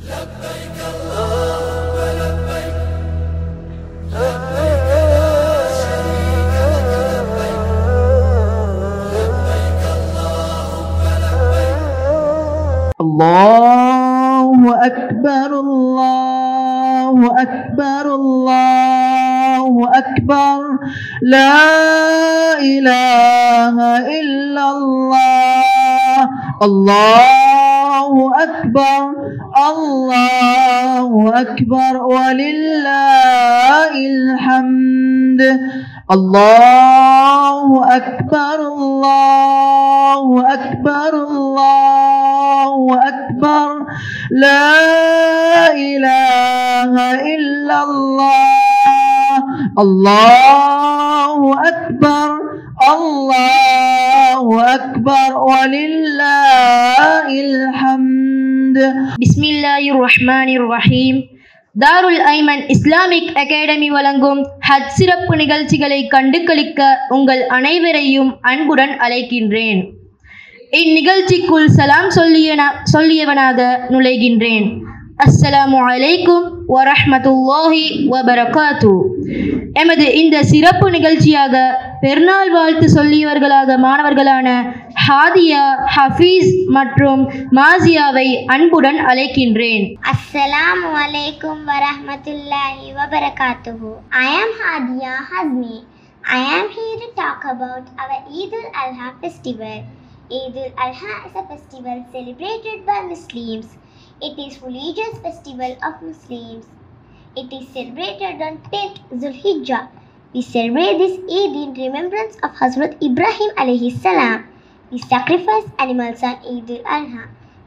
لبيك اللهم لبيك الله أكبر الله أكبر الله أكبر لا إله إلا الله الله أكبر الله أكبر ولله الحمد الله أكبر الله أكبر الله أكبر لا إله إلا الله الله أكبر الله أكبر ولله الحمد بسم الله الرحمن الرحيم. தாருல் Ayman Islamic academy வழங்கும் ஹஜ் சிறப்பு நிகழ்ச்சிகளை கண்டு களிக்க உங்கள் அனைவரையும் அன்புடன் அழைக்கின்றேன். இந்நிகழ்ச்சிக்குள் சலாம் சொல்லியவனாக நுழைகின்றேன். அஸ்ஸலாமு அலைக்கும் வரஹ்மத்துல்லாஹி வபரகாத்து. எமது இந்த சிறப்பு நிகழ்ச்சியாக பெருநாள் வாழ்த்து சொல்லியவர்களாக மாணவர்களான ஹாதியா, ஹஃபீஸ் மற்றும் மாசியாவை அன்புடன் அழைக்கின்றேன். அஸ்ஸலாமு அலைக்கும் வரஹ்மத்துல்லாஹி வபரகாத்துஹு. I am Hadiya Hazmi. I am here to talk about our Eid al-Adha festival. Eid al-Adha is a festival celebrated by Muslims. It is religious festival of Muslims. It is celebrated on 10th Zulhijjah. We celebrate this Eid in remembrance of Hazrat Ibrahim alayhi salam. We sacrifice animals on Eid al-Adha.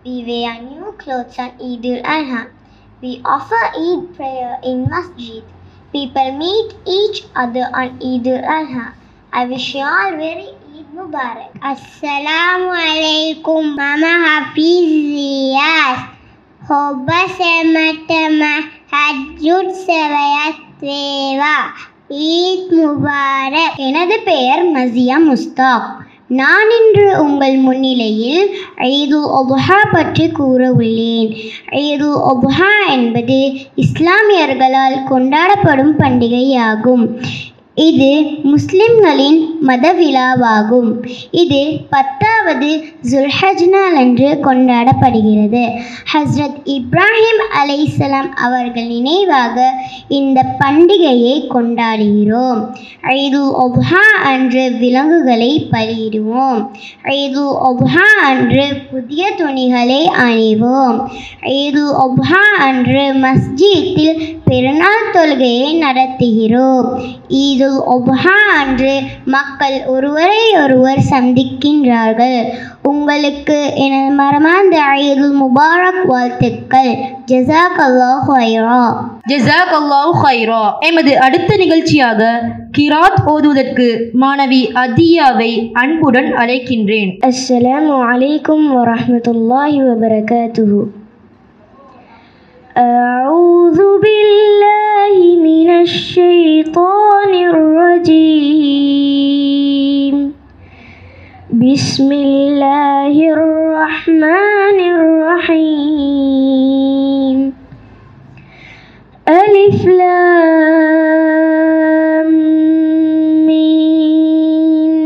We wear new clothes on Eid al-Adha. We offer Eid prayer in masjid. People meet each other on Eid al-Adha. I wish you all very Eid Mubarak. Assalamu alaikum Mama Hafiziyas. Hobba sematama hajjud sevayatweva. Eid Mubarak. எனது பெயர் மசியா முஸ்தாக். நான் இன்று உங்கள் முன்னிலையில் ஈதுல் அத்ஹா பற்றி கூற உள்ளேன். ஈதுல் அத்ஹா என்பது இஸ்லாமியர்களால் கொண்டாடப்படும் பண்டிகையாகும். இது முஸ்லிம்களின் மத விழாவாகும். இது 10வது ஜுல்ஹஜ் நாள் அன்று கொண்டாடப்படுகிறது. ஹஸ்ரத் இப்ராஹிம் அலைஹிஸ்ஸலாம் அவர்கள் நினைவாக இந்த பண்டிகையை கொண்டாடுகிறோம். ஈதுல் அத்ஹா அன்று விலங்குகளை பலியிடுவோம். ஈதுல் அத்ஹா அன்று புதிய துணிகளை அணிவோம். ஈதுல் அத்ஹா அன்று மஸ்ஜித்தில் பெருநாள் தொழுகையை நடத்துகிறோம். ஈதுல் அத்ஹா அன்று மக்கள் ஒருவரை ஒருவர் சந்திக்கின்றார்கள். உங்களுக்கு எனது மனமார்ந்த ஈதுல் முபாரக் வாழ்த்துக்கள். ஜஸாக்கல்லாஹு ஹைரா. ஜஸாக்கல்லாஹு ஹைரா. எமது அடுத்த நிகழ்ச்சியாக கிராத் ஓதுவதற்கு மாணவி அதியாவை அன்புடன் அழைக்கின்றேன். அஸ்ஸலாமு அலைக்கும் வரஹ்மத்துல்லாஹி வபரகாத்துஹு. أعوذ بالله من الشيطان الرجيم. بسم الله الرحمن الرحيم. ألف لام ميم.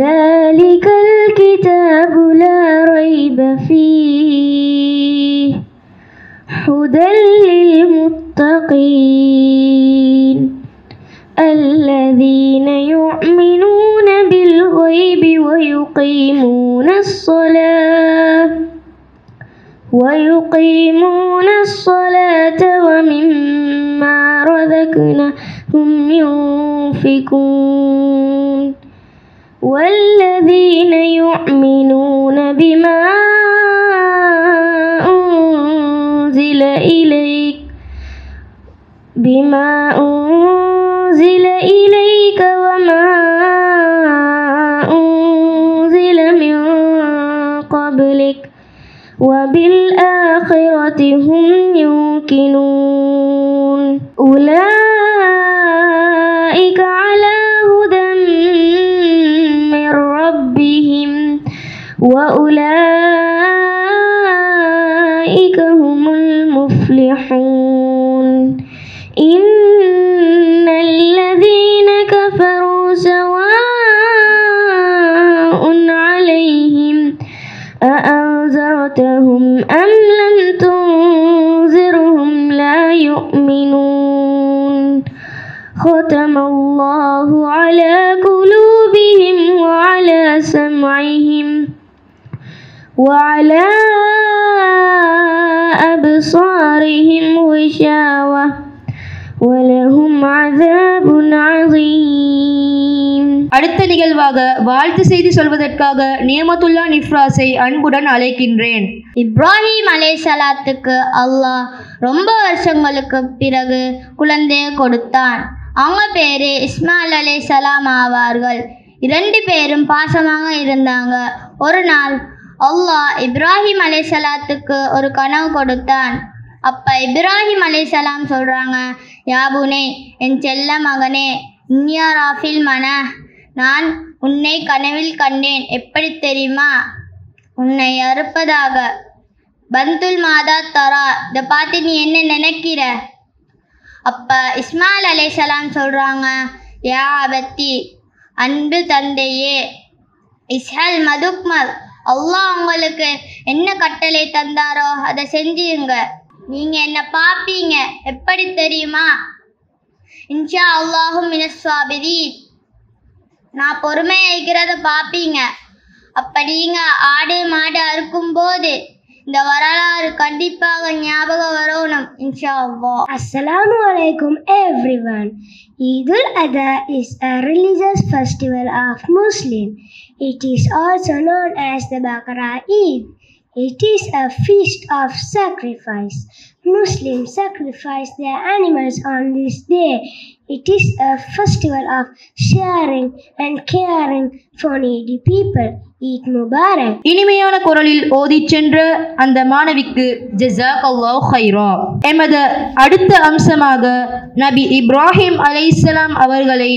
ذلك الكتاب لا ريب فيه هدى للمتقين الذين يؤمنون بالغيب ويقيمون الصلاة ومما رزقناهم ينفقون والذين يؤمنون بما أنزل إليك وما أنزل من قبلك وبالآخرة هم يوقنون أولئك على هدى من ربهم وأولئك مفلحون إن الذين كفروا سواء عليهم أأنذرتهم أم لم تنذرهم لا يؤمنون ختم الله على قلوبهم وعلى سمعهم وعلى أبصارهم غشاوة ولهم عذاب عظيم. அடுத்த நிகழ்வாக வாழ்த்து செய்தி சொல்வதற்காக நியமத்துல்லா நிஃப்ராஸை அன்புடன் அழைக்கின்றேன். இப்ராஹிம் அலைஹிஸ்ஸலாத்துக்கு அல்லாஹ் ரொம்ப வருஷங்களுக்கு பிறகு குழந்தையை கொடுத்தான். அவங்க பேரு இஸ்மாயில் அலைஹிஸ்ஸலாம் ஆவார்கள். 2 பேரும் பாசமாக இருந்தாங்க. ஒரு நாள் அல்லாஹ் இப்ராஹிம் அலைஹிஸ்ஸலாத்துக்கு ஒரு கனவு கொடுத்தான். அப்போ இப்ராஹிம் அலைஹிஸ்ஸலாம் சொல்கிறாங்க, யாபுனே, என் செல்ல மகனே, இன்யா ராஃபில் மன, நான் உன்னை கனவில் கண்டேன். எப்படி தெரியுமா? உன்னை அறுப்பதாக. பந்துல் மாதா தரா, இதை பார்த்து நீ என்ன நினைக்கிற? அப்போ இஸ்மாயில் அலைஹிஸ்ஸலாம் சொல்கிறாங்க, யா அபத்தி, அன்பு தந்தையே, இஸ்ஹல் மதுக்மல், அல்லாஹ் உங்களுக்கு என்ன கட்டளை தந்தாரோ அதை செஞ்சுங்க. நீங்கள் என்ன பார்ப்பீங்க. எப்படி தெரியுமா? இன்ஷா அல்லாஹும் மினஸ்வாபிரி, நான் பொறுமையாக இருக்கிறத பார்ப்பீங்க. அப்போ நீங்கள் ஆடு மாடு அறுக்கும்போது இந்த வரலாறு கண்டிப்பாக ஞாபகம் வரணும். இன்ஷா அல்லாஹ். Assalamu alaikum everyone. Eid al-Adha is a religious festival of Muslim. It is also known as the Baqarah Eid. It is a feast of sacrifice. Muslims sacrifice their animals on this day. It is a festival of sharing and caring for needy people. Eid Mubarak. இனிமையான குரலில் ஓதிச் சென்ற அந்த மாணவிக்கு ஜஸாக்கல்லாஹு ஹைரா. எமது அடுத்த அம்சமாக நபி இப்ராஹிம் அலைஹிஸ்ஸலாம் அவர்களை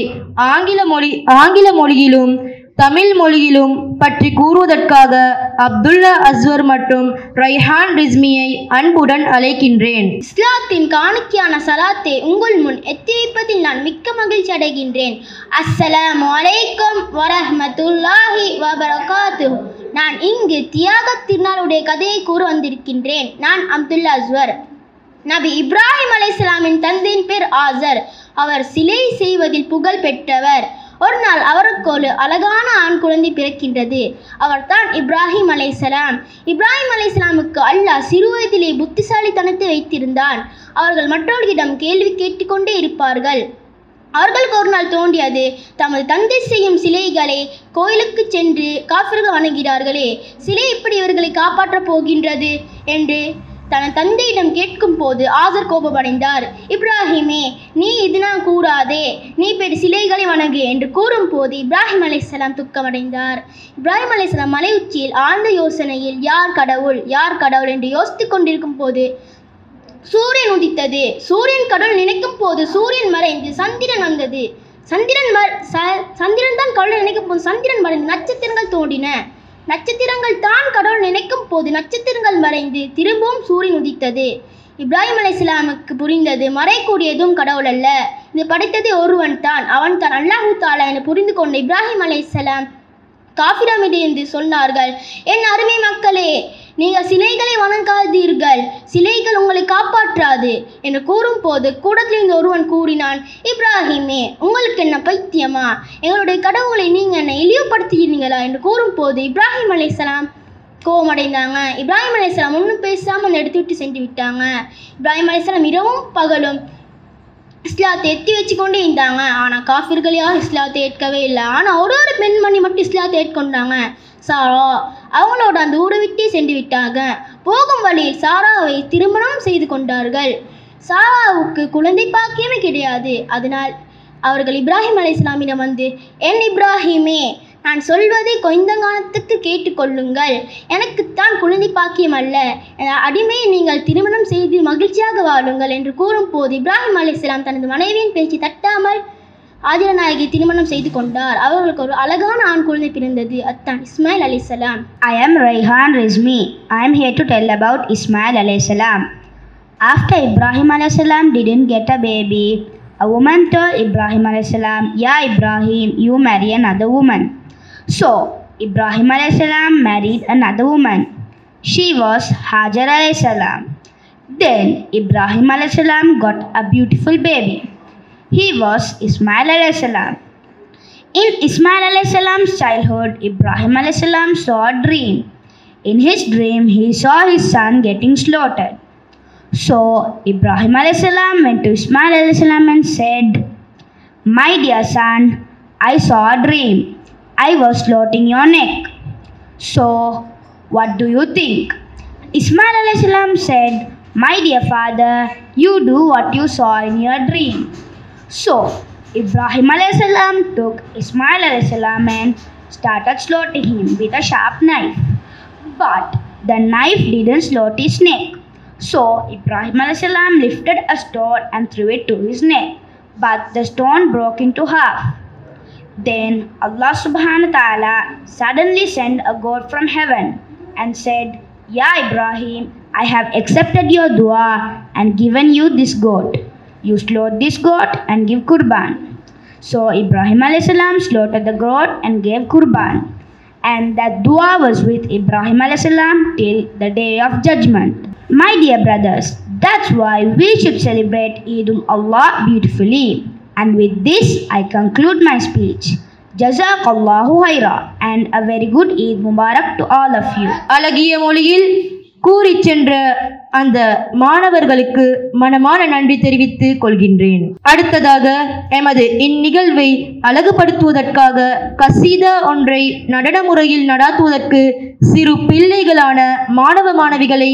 ஆங்கில மொழியிலும் தமிழ் மொழியிலும் பற்றி கூறுவதற்காக அப்துல்லா அஸ்வர் மற்றும் ரைஹான் ரிஸ்மியை அன்புடன் அழைக்கின்றேன். இஸ்லாத்தின் காணிக்கையான சலாத்தை உங்கள் முன் எத்தி வைப்பதில் நான் மிக்க மகிழ்ச்சி அடைகின்றேன். அஸ்ஸலாமு அலைக்கும் வரஹ்மத்துல்லாஹி வபரகாத்துஹு. நான் இங்கு தியாக திருநாளுடைய கதையை கூற வந்திருக்கின்றேன். நான் அப்துல்லா அஸ்வர். நபி இப்ராஹிம் அலைஹிஸ்ஸலாமின் தந்தையின் பேர் ஆசர். அவர் சிலை செய்வதில் புகழ் பெற்றவர். ஒரு நாள் அவருக்கு ஒரு அழகான ஆண் குழந்தை பிறக்கின்றது. அவர் தான் இப்ராஹிம் அலைஹிஸ்ஸலாம். இப்ராஹிம் அலைஹிஸ்ஸலாமுக்கு அல்லாஹ் சிறுவயதிலே புத்திசாலித்தனத்தை வைத்திருந்தான். அவர்கள் மற்றவர்களிடம் கேள்வி கேட்டுக்கொண்டே இருப்பார்கள். அவர்களுக்கு ஒரு நாள் தோன்றியது, தமது தந்தை செய்யும் சிலைகளை கோயிலுக்கு சென்று காஃபிர்கள் வணங்குகிறார்களே, சிலை எப்படி இவர்களை காப்பாற்றப் போகின்றது என்று தன் தந்தையிடம் கேட்கும் போது ஆசர் கோபமடைந்தார். இப்ராஹிமே, நீ இதனால் கூறாதே, நீ பெரு சிலைகளை வணங்கு என்று கூறும் போது இப்ராஹிம் அலைஹிஸ்ஸலாம் துக்கமடைந்தார். இப்ராஹிம் அலைஹிஸ்ஸலாம் மலை உச்சியில் ஆழ்ந்த யோசனையில் யார் கடவுள் என்று யோசித்து கொண்டிருக்கும் போது சூரியன் உதித்தது. சூரியன் கடவுள் நினைக்கும் போது சூரியன் மறைந்து சந்திரன் வந்தது. சந்திரன் தான் கடவுள் நினைக்கும் போது சந்திரன் மறைந்து நட்சத்திரங்கள் தோன்றின. நட்சத்திரங்கள் தான் கடவுள் நினைக்கும் போது நட்சத்திரங்கள் மறைந்து திரும்பவும் சூரியன் உதித்தது. இப்ராஹிம் அலைஹிஸ்ஸலாமுக்கு புரிந்தது, மறைக்கூடியதும் கடவுள் அல்ல, இது படைத்தது ஒருவன் தான், அவன் தான் அல்லாஹு தஆலா என புரிந்து கொண்ட இப்ராஹிம் அலைஹிஸ்ஸலாம் காஃபிரமிடைந்து சொன்னார்கள், என் அருமை மக்களே, நீங்கள் சிலைகளை வணங்காதீர்கள், சிலைகள் உங்களை காப்பாற்றாது என்று கூறும் போது கூடத்திலிருந்து ஒருவன் கூறினான், இப்ராஹிமே, உங்களுக்கு என்ன பைத்தியமா? எங்களுடைய கடவுளை நீங்கள் என்ன இழிவுபடுத்துகிறீங்களா என்று கூறும் போது இப்ராஹிம் அலைஹிஸ்ஸலாம் கோபமடைந்தாங்க. இப்ராஹிம் அலைஹிஸ்ஸலாம் ஒன்றும் பேசாமல் அந்த எடுத்து விட்டு சென்று விட்டாங்க. இப்ராஹிம் அலைஹிஸ்ஸலாம் இரவும் பகலும் இஸ்லாத்தை எத்தி வச்சு கொண்டே இருந்தாங்க. ஆனால் காஃபிர்கள் யாரும் இஸ்லாத்தை ஏற்கவே இல்லை. ஆனால் ஒரு பெண்மணி மட்டும் இஸ்லாத்தை ஏற்கொண்டாங்க, சாரா. அவங்களோட அந்த ஊரை விட்டே சென்று விட்டாங்க. போகும் வழியில் சாராவை திருமணம் செய்து கொண்டார்கள். சாராவுக்கு குழந்தை பாக்கியமே கிடையாது. அதனால் அவர்கள் இப்ராஹிம் அலைஹிஸ்ஸலாமிடம் வந்து, என் இப்ராஹிமே, நான் சொல்வதை கொஞ்ச காலத்துக்கு கேட்டுக்கொள்ளுங்கள். எனக்குத்தான் குழந்தை பாக்கியம் அல்ல, அடிமையை நீங்கள் திருமணம் செய்து மகிழ்ச்சியாக வாழுங்கள் என்று கூறும் போது இப்ராஹிம் அலைஹிஸ்ஸலாம் தனது மனைவியின் பேச்சு தட்டாமல் ஆதிரநாயகி திருமணம் செய்து கொண்டார். அவர்களுக்கு ஒரு அழகான ஆண் குழந்தை பிறந்தது. அத்தான் இஸ்மாயில் அலைஹிஸ்ஸலாம். I am Rayhan Rizmi. I am here to tell about Ismail alayhi salam. After Ibrahim a.s. didn't get a baby, a woman told Ibrahim a.s., "Ya Ibrahim, you marry another woman." So Ibrahim a.s. married another woman. She was Hajar a.s. Then Ibrahim a.s. got a beautiful baby. He was Ismail a.s. In Ismail a.s.'s childhood, Ibrahim a.s. saw a dream. In his dream, he saw his son getting slaughtered. So Ibrahim a.s. went to Ismail a.s. and said, "My dear son, I saw a dream. I was slaughtering your neck. So what do you think?" Ismail a.s. said, "My dear father, you do what you saw in your dream." So Ibrahim a.s. took Ismail a.s. and started slaughtering him with a sharp knife. But the knife didn't slaughter his neck. So Ibrahim a.s. lifted a stone and threw it to his neck. But the stone broke into half. Then Allah subhanahu wa ta'ala suddenly sent a goat from heaven and said, "Ya Ibrahim, I have accepted your dua and given you this goat. You slaughter this goat and give kurban." So Ibrahim a.s. slaughtered the goat and gave kurban. And that dua was with Ibrahim a.s. till the day of judgment. My dear brothers, that's why we should celebrate Eid al-Allah beautifully. And with this, I conclude my speech. Jazakallahu khaira and a very good Eid Mubarak to all of you. அழகிய மொழியில் கூறிச் சென்ற அந்த மாணவர்களுக்கு மனமான நன்றி தெரிவித்துக் கொள்கின்றேன். அடுத்ததாக எமது இந்நிகழ்வை அழகுபடுத்துவதற்காக கசீதா ஒன்றை நடன முறையில் நடாத்துவதற்கு சிறு பிள்ளைகளான மாணவ மாணவிகளை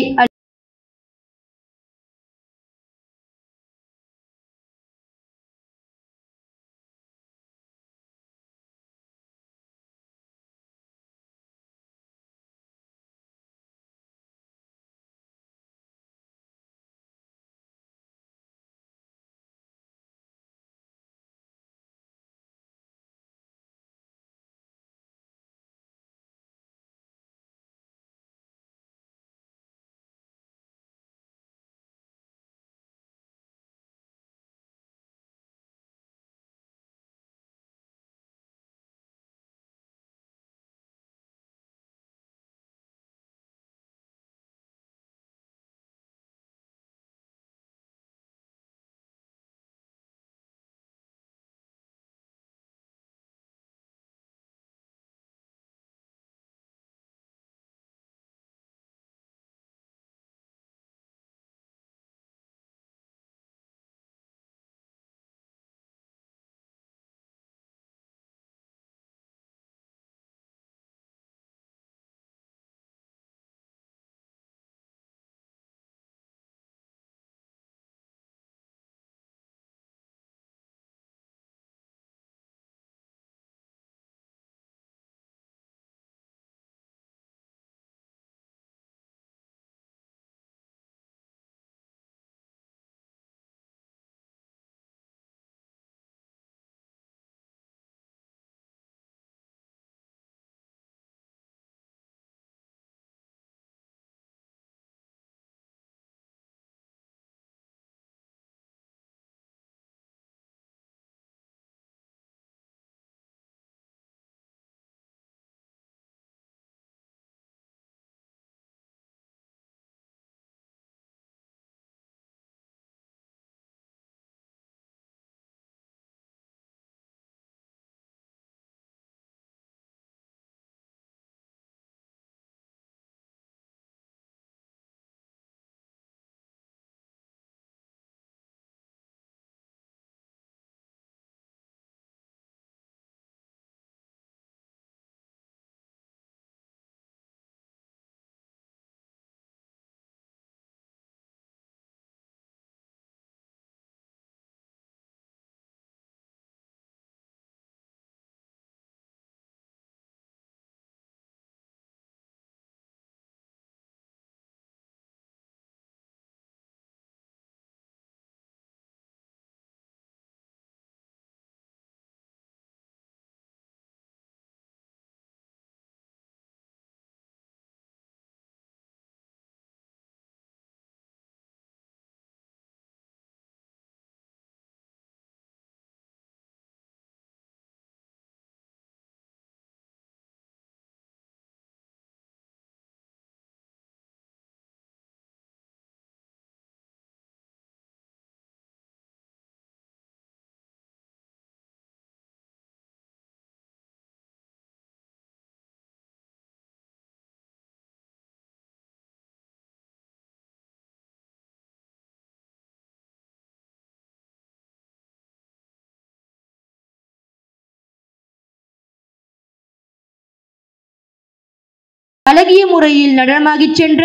அழகிய முறையில் நடனமாகிச் சென்ற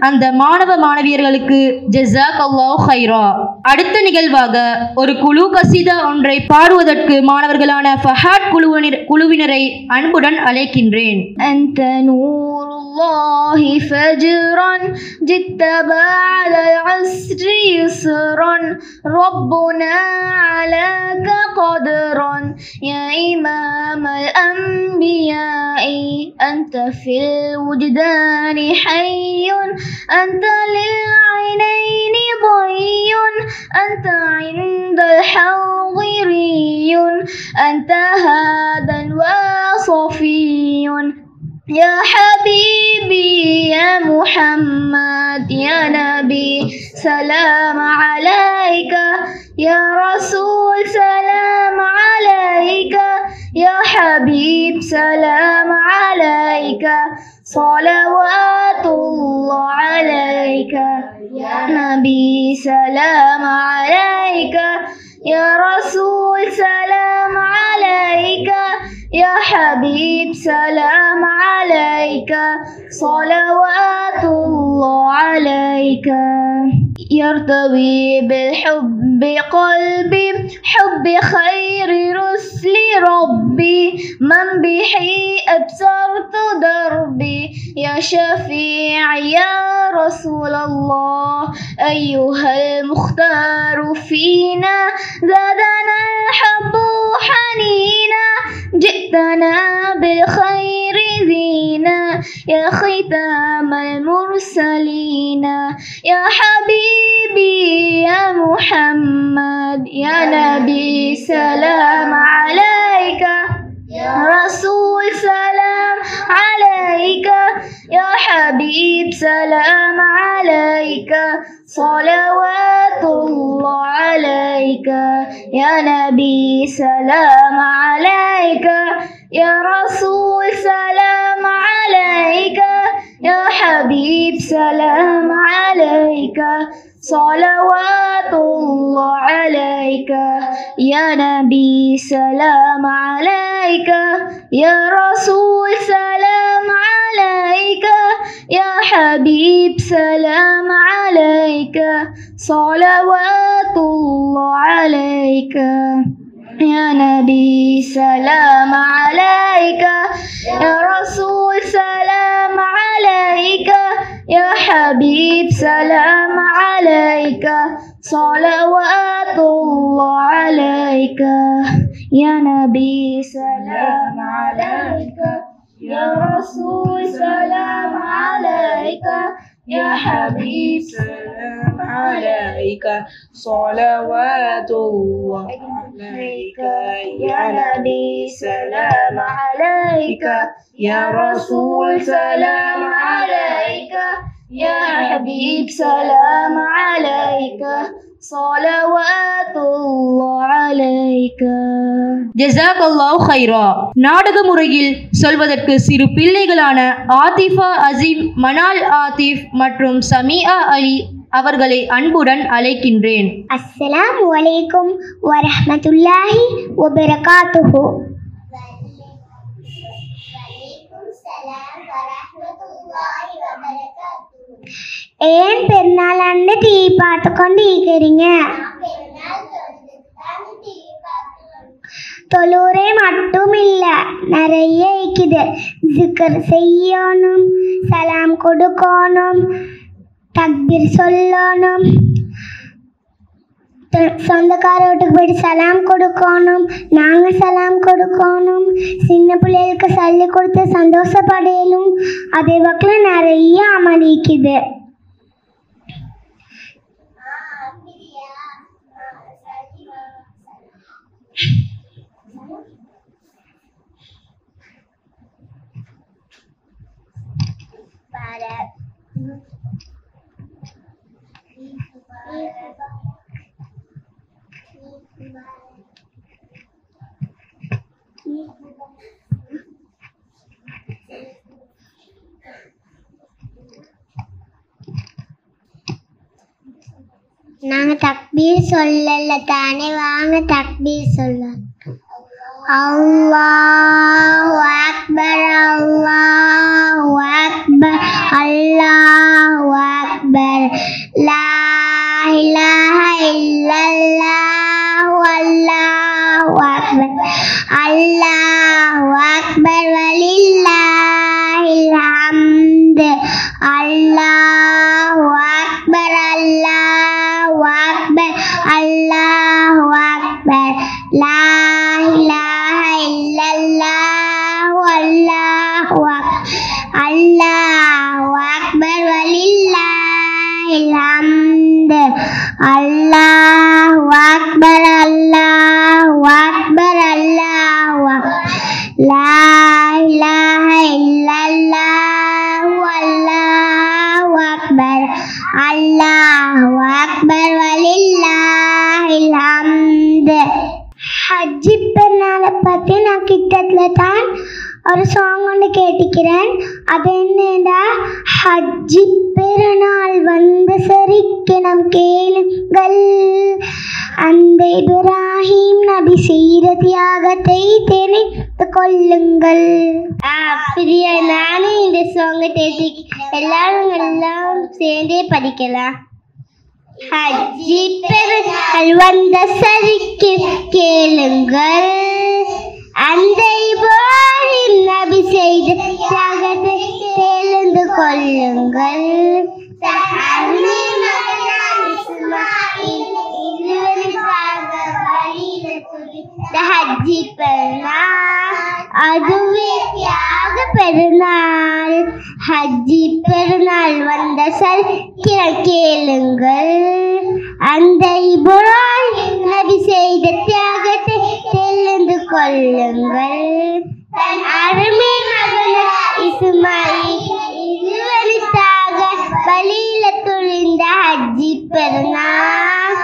அந்த மாணவ மாணவியர்களுக்கு ஜஸாக்கல்லாஹு ஹைரா. அடுத்த நிகழ்வாக ஒரு குழு கசீதா ஒன்றை பாடுவதற்கு மாணவர்களான ஃபஹாட் குழுவினரை அன்புடன் அழைக்கின்றேன். أنت نور الله فجرا جئت بعد العسر يسرا ربنا عليك قدرا يا إمام الأنبياء أنت في الوجدان حي أنت للعينين ضي أنت عند الحاضري أنت هادى وصفي يا حبيبي يا محمد يا نبي سلام عليك يا رسول سلام عليك يا حبيب سلام عليك صلوات الله عليك يا نبي سلام عليك يا رسول سلام عليك يا حبيب سلام عليك صلوات الله عليك يرتوي بالحب قلبي حب خير رسل ربي من به أبصرت دربي يا شفيع يا رسول الله أيها المختار فينا زادنا الحب حنينا جئتنا بالخير زينا يا ختام المرسلين يا حبيبي يا محمد يا نبي سلام عليك يا رسول سلام عليك يا حبيب سلام عليك صلوات الله عليك يا نبي سلام عليك يا رسول سلام عليك يا حبيب سلام عليك صلوات الله عليك يا نبي سلام عليك يا رسول سلام عليك يا حبيب سلام عليك صلوات الله عليك يا نبي سلام عليك يا رسول سلام عليك يا حبيب سلام عليك صلوات الله عليك يا نبي سلام عليك يا رسول سلام عليك يا حبيب سلام عليك صلوات الله عليك يا نبي سلام عليك يا رسول سلام عليك يا حبيب سلام عليك صلوات الله عليك ஜஸாக்கல்லாஹு ஹைரா. நாடக முறையில் சொல்வதற்கு சிறு பிள்ளைகளான ஆதிஃபா அசீம், மனால் ஆதிஃப் மற்றும் சமியா அலி அவர்களை அன்புடன் அழைக்கின்றேன். அஸ்ஸலாமு அலைக்கும் வரஹ்மத்துல்லாஹி வபரகாத்துஹு. ஏன் பெருநாள் அன்று டிவி பார்த்து கொண்டு இருக்கிறீங்க? தொழுறே மட்டும் இல்லை, நிறைய இருக்குது. ஜிக்கர் செய்யணும், சலாம் கொடுக்கணும், தக்பீர் சொல்லணும், சொந்தக்கார வீட்டுக்கு போயிட்டு சலாம் கொடுக்கணும், நாங்கள் சலாம் கொடுக்கணும், சின்ன பிள்ளைகளுக்கு சொல்லி கொடுத்து சந்தோஷப்படையலும். அதே பக்கம் நிறைய அமளிக்குது. நாங்கள் தக்பீர் சொல்லல தானே, வாங்க தக்பீர் சொல்ல. Allahu Akbar, Allahu Akbar, Allahu Akbar. La ilaha illallah, Allahu Akbar, Allahu Akbar, walillahil hamd. Allahu Akbar, Allahu Akbar, Allahu Akbar. La ilaha illallah, Allahu Akbar, Allahu Akbar, walillahil hamd. Allahu Akbar, Allahu Akbar, Allahu Akbar. La ilaha illallah, Allahu Akbar, Allahu Akbar, walillahil hamd. ஹஜ்ஜி பெருநாளை பற்றி நான் கிட்டத்தில் தான் ஒரு song ஒன்று கேட்டுக்கிறேன். அது என்னடா, ஹஜ்ஜி பெருநாள் வந்த சரிக்கினம் கேளுங்கள், அந்த இப்ராஹிம் நபி செய்த தியாகத்தை தெரிந்து கொள்ளுங்கள். அப்படியா, நானும் இந்த சாங்கை தேடி எல்லாரும் சேர்ந்தே படிக்கலாம். ஹஜ்ஜி பெருநாள் வந்த சரிக்கு கேளுங்கள், அந்த இப்ராஹிம் நபி செய்த தியாகத்தை தெரிந்து கொள்ளுங்கள். ஹஜ்ஜி பெருநாள் அதுவே தியாக பெருநாள். ஹஜ்ஜி பெருநாள் வந்த சரிக்கிற கேளுங்கள், அந்த இப்ராஹிம் நபி செய்த தியாகத்தை தெரிந்து கொள்ளுங்கள். தன் அருமை மகன் இஸ்மாயில் இருவருக்காக பலியில துணிந்த ஹஜ்ஜி பெருநாள்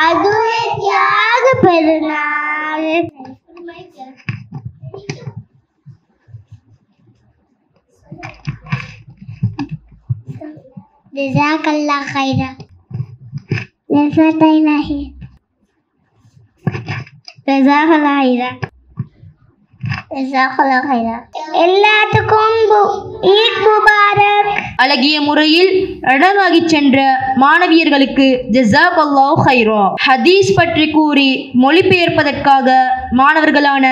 அதுவே தியாக பெருநாள். ஜஸாக்கல்லாஹ் கைரா. ஜஸாக்கல்லாஹ் கைரா. எல்லாத்துக்கும் ஈத் முபாரக். அழகிய முறையில் நடனாகிச் சென்ற மாணவியர்களுக்கு ஜஸாக்கல்லாஹு கைரா. ஹதீஸ் பற்றி கூறி மொழிபெயர்ப்பதற்காக மாணவர்களான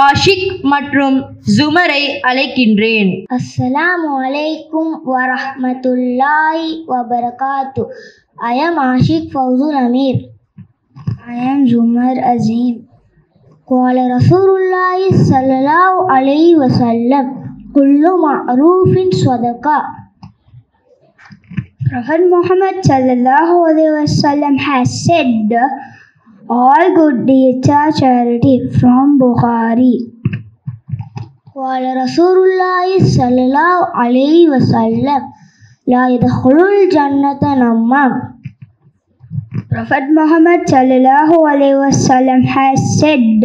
ஆஷிக் மற்றும் ஜுமரை அழைக்கின்றேன். அஸ்ஸலாமு அலைக்கும் வரஹ்மத்துல்லாஹி வபரகாத்து. I am Ashik Fawzul Amir. I am Zumar Azim. قال رسول الله صلى الله عليه وسلم كل معروف صدقة. Prophet Muhammad sallallahu alaihi wasallam has said, all good deeds are charity. From Bukhari. قال رسول الله صلى الله عليه وسلم لا يدخل الجنة نمام. Prophet Muhammad sallallahu alaihi wasallam has said,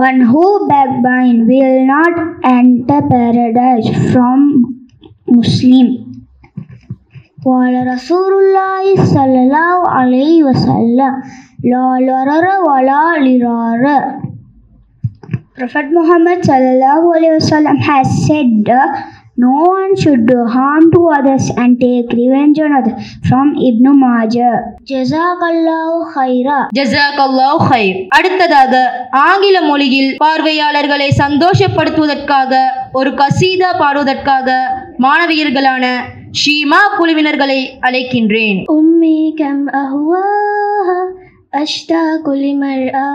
one who backbite will not enter paradise. From Muslim. قال رسول الله صلى الله عليه وسلم لا ضرر ولا ضرار. Prophet Muhammad sallallahu alaihi wasallam has said, no one should do harm to others and take revenge on others. From Ibn Majah. Jazakallahu khaira. ஜஸாக்கல்லாஹு கைர். அடுத்ததாக ஆங்கில மொழியில் பார்வையாளர்களை சந்தோஷப்படுத்துவதற்காக ஒரு கசீதா பாடுவதற்காக மாணவியர்களான ஷீமா குழுவினர்களை அழைக்கின்றேன். உம்மி come அஹ்வாஹா அஷ்தாகு லிமர்ஆ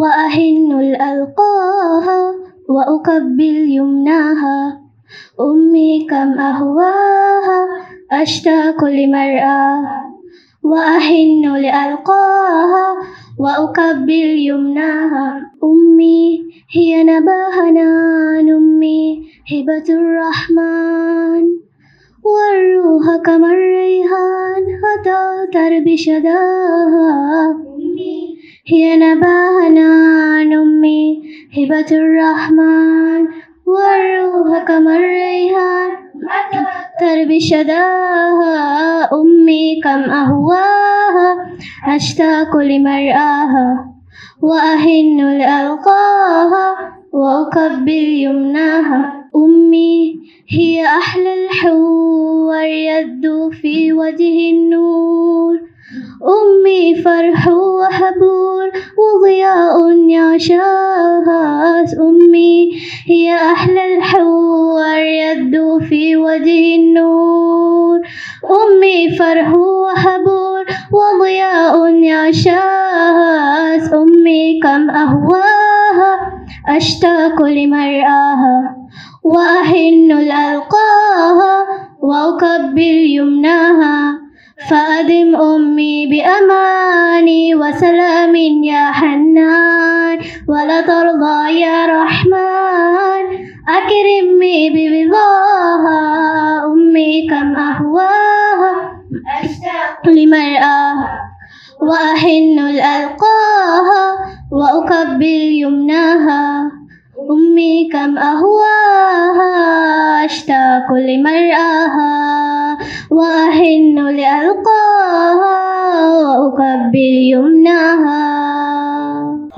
وأهن الألقاها وأقبل يمناها. أمي كم أهواها أشتاق لمرآها وأهن لألقاها وأقبل يمناها. أمي هي نباهنان، أمي هبة الرحمن والروح كما الريحان فتعطر بشداها. هي نباهنان، أمي هبة الرحمن والروح كما الريحان فتعطر بشداها. أمي كم أهواها أشتاق لمرآها وأهن لألقاها وأكبر يمناها. أمي هي أحلى الحور يبدو في وجه النور. أمي فرح وحبور وضياء يعشاها. أمي هي أحلى الحور يبدو في وجه النور. أمي فرح وحبور وضياء يعشاها. أمي كم أهواها أشتاق لمرآها. وأحن لألقاها وأكبر يمناها. فأدم أمي بأماني وسلام يا حنان. ولا ترضى يا رحمن أكرمني برضاها. أمي كم أهواها أشتاق لمرآها. وأحن لألقاها وأكبر يمناها. أمي كم أهواها أشتاق لمرآها. وأحن لألقاها وأكبر يمناها.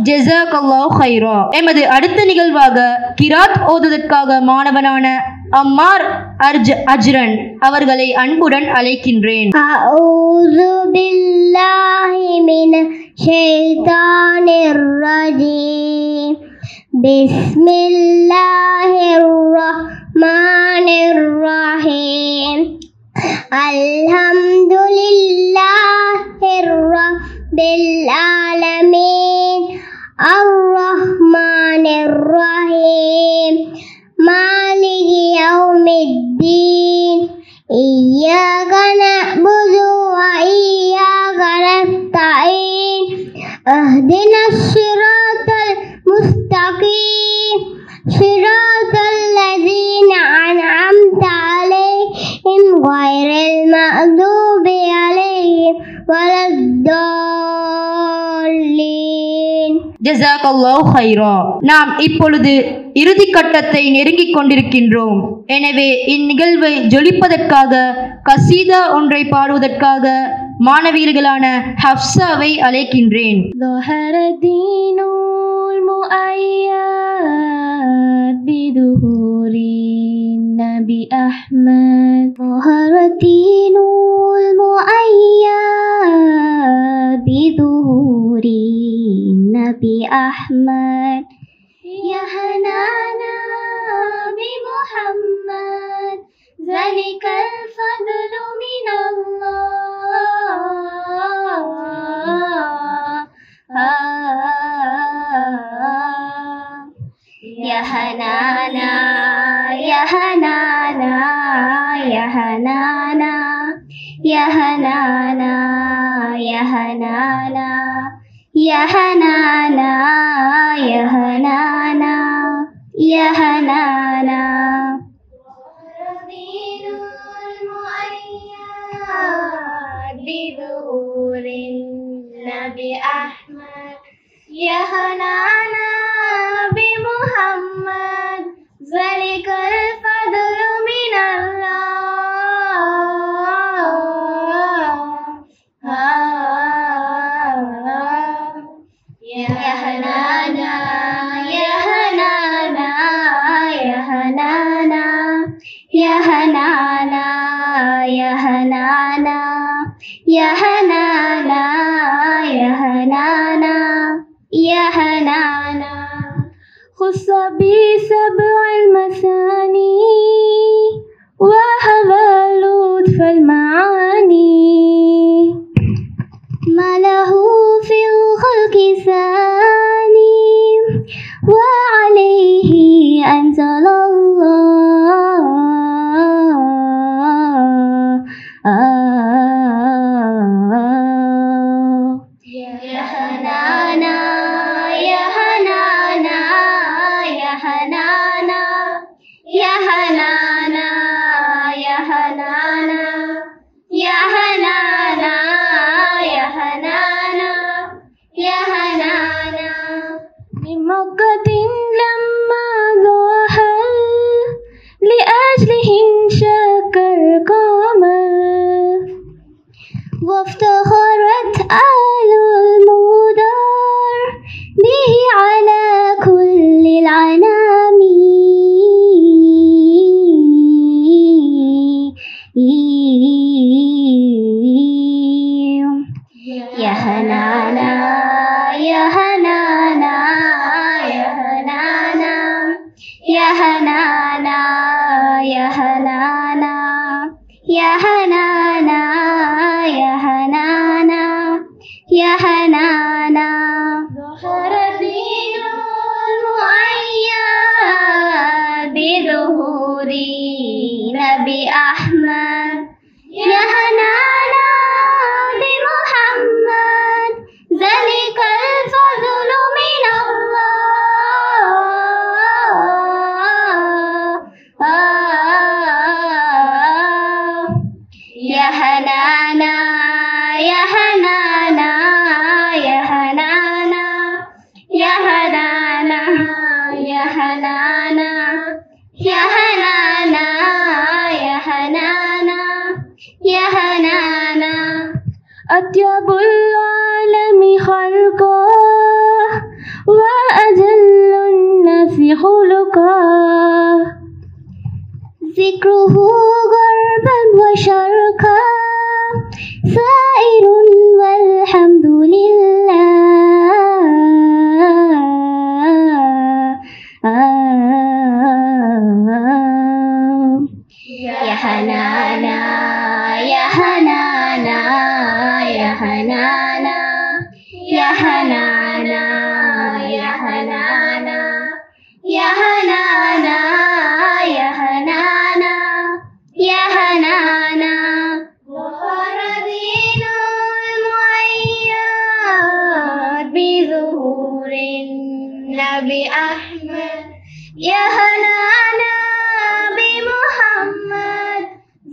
ஜஸாக்கல்லாஹு ஹைரா. எமது அடுத்த நிகழ்வாக கிராத் ஓதுவதற்காக மாணவனான அம்மார் அஜ்ரன் அவர்களை அன்புடன் அழைக்கின்றேன். அஊது பில்லாஹி மினஷ் ஷைத்தானிர் ரஜீம். பிஸ்மில்லாஹிர் ரஹ்மானிர் ரஹீம். அல்ஹம்துலில்லாஹிர் ரப்பில் ஆலமீன். அர்-ரஹ்மானிர் ரஹீம். மாலிகி யௌமித்தீன். இய்யாக நஅ்புது வ இய்யாக நஸ்தஈன். இஹ்தினஸ் ஸிராத்தல் முஸ்தகீம். ஸிராத்தல் லஸீன அன்அம்த அலைஹிம் غيرில் மக்தூபி அலைஹிம் வலத்தால்லீன். ஜஸாக்கல்லாஹு ஹைரா. நாம் இப்பொழுது இறுதி கட்டத்தை நெருங்கிக் கொண்டிருக்கின்றோம். எனவே இந்நிகழ்வை ஜொலிப்பதற்காக கசீதா ஒன்றை பாடுவதற்காக மாணவியர்களான ஹப்சாவை அழைக்கின்றேன். ظهر الدين المؤيد بظهور النبي أحمد. ظهر الدين المؤيد بظهور النبي أحمد. يا هنانا بمحمد ذلك الفضل من الله. يا هنانا يا هنانا يا هنانا يا هنانا يا هنانا يا هنانا يا هنانا يا هنانا. الدين المؤيد بظهور النبي أحمد. يا هنانا بمحمد ذلك الفضل من الله. يا هنانا يا هنانا يا هنانا يا هنانا يا هنانا يا هنانا يا هنانا يا هنانا. خص بسبع المثاني وهب لطف المعاني. ما له في الخلق ثاني وعليه أنزل الله. يا هنانا يا هنانا يا هنانا يا هنانا يا هنانا يا هنانا يا هنانا يا هنانا. بمكة لما ظهر لأجله انشق القمر. وافتخرت آل المدار الأنام يا هنانا يا هنانا يا هنانا يا هنانا يا هنانا يا هنانا يا هنانا يا هنانا ظهر الدين المؤيد بظهور نبي أحمد يا هنانا بمحمد ذلك الفضل من الله يا هنانا يا هنانا يا هنانا يا هنانا يا هنانا يا هنانا يا هنانا يا هنانا أطيب العالم خلقا وأجل الناس خلقا ذكره غربا وشرقا سائر والحمد لله يا هنانا يا هنانا يا هنانا يا هنانا يا هنانا يا هنانا يا هنانا يا هنانا ظهر دين المؤيد بظهور النبي أحمد يا هنانا بمحمد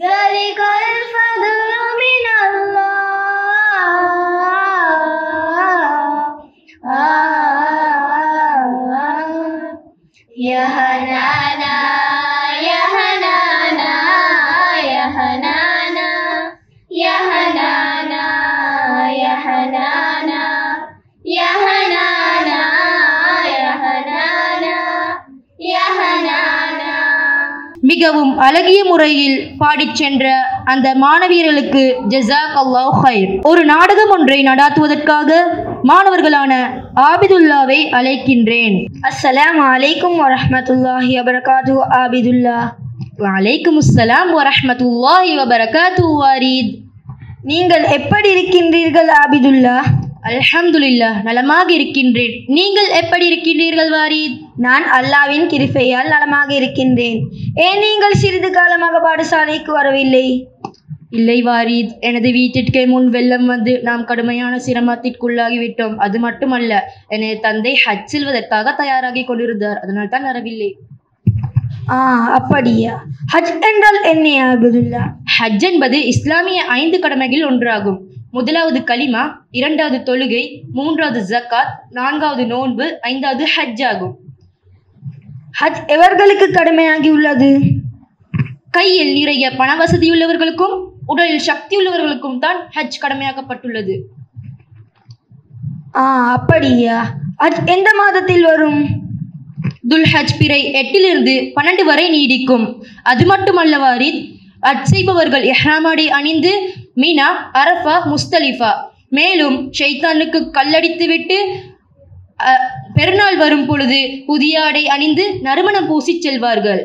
ذلك الفضل من الله يا هنانا يا هنانا يا هنانا يا هنانا يا هنانا يا هنانا يا هنانا يا هنانا மிகவும் அழகிய முறையில் பாடிச் சென்ற அந்த மாணவியர்களுக்கு ஜஸாக் அல்லாஹ் ஹைர். ஒரு நாடகம் ஒன்றை நடாத்துவதற்காக மாணவர்களான ஆபிதுல்லாவை அழைக்கின்றேன். அஸ்ஸலாமு அலைக்கும் வரஹ்மத்துல்லாஹி வபரகாத்துஹு ஆபிதுல்லா. வலைக்கும் அஸ்ஸலாம் வரஹ்மத்துல்லாஹி வபரகாத்துஹு வாரித். நீங்கள் எப்படி இருக்கின்றீர்கள் ஆபிதுல்லா? அல்ஹம்துலில்லாஹ் நலமாக இருக்கின்றேன். நீங்கள் எப்படி இருக்கின்றீர்கள் வாரித்? நான் அல்லாவின் கிருபையால் நலமாக இருக்கின்றேன். ஏன் நீங்கள் சிறிது காலமாக பாடசாலைக்கு வரவில்லை? இல்லை வாரித், எனது வீட்டிற்கு முன் வெள்ளம் வந்து நாம் கடுமையான சிரமத்திற்குள்ளாகிவிட்டோம். அது மட்டுமல்ல, எனது தந்தை ஹஜ் செல்வதற்காக தயாராகி கொண்டிருந்தார். அதனால் தான் வரவில்லை. அப்படியா? ஹஜ் என்றால் என்ன ஆபிதுல்லா? ஹஜ் என்பது இஸ்லாமிய 5 கடமைகள் ஒன்றாகும். முதலாவது கலிமா, 2வது தொழுகை, 3வது ஜக்காத், 4வது நோன்பு, 5வது ஹஜ் ஆகும். ஹஜ் எவர்களுக்கு கடமையாகி உள்ளது? கையில் நிறைய பண வசதியுள்ளவர்களுக்கும் உடலில் சக்தி உள்ளவர்களுக்கும் தான் ஹஜ் கடமையாக்கப்பட்டுள்ளது. அப்படியா? ஹஜ் எந்த மாதத்தில் வரும்? துல்ஹஜ் பிறை 8லிருந்து 12 வரை நீடிக்கும். அது மட்டுமல்ல வாரித், ஹஜ் செய்பவர்கள் இஹ்ராமாடை அணிந்து மீனா, அரஃபா, முஸ்தலிஃபா, மேலும் ஷைத்தானுக்கு கல்லடித்துவிட்டு பெருநாள் வரும் பொழுது புதிய ஆடை அணிந்து நறுமணம் பூசி செல்வார்கள்.